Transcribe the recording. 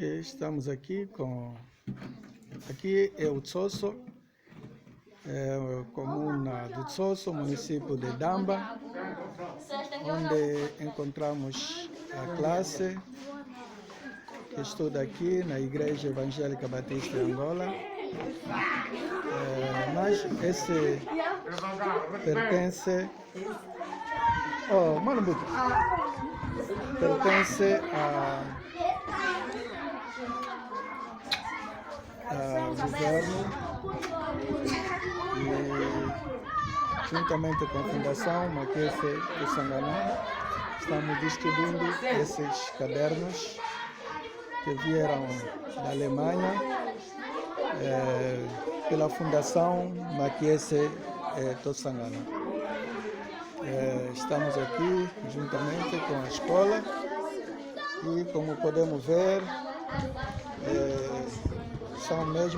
Estamos aqui com... Aqui é o Tsosso, comuna do Tsosso, município de Damba, onde encontramos a classe que estuda aqui na Igreja Evangélica Batista de Angola. Mas esse pertence... pertence ao governo e, juntamente com a Fundação Mackenzie Kusangana, estamos distribuindo esses cadernos que vieram da Alemanha pela Fundação Mackenzie Kusangana. Estamos aqui juntamente com a escola e, como podemos ver, são mesmo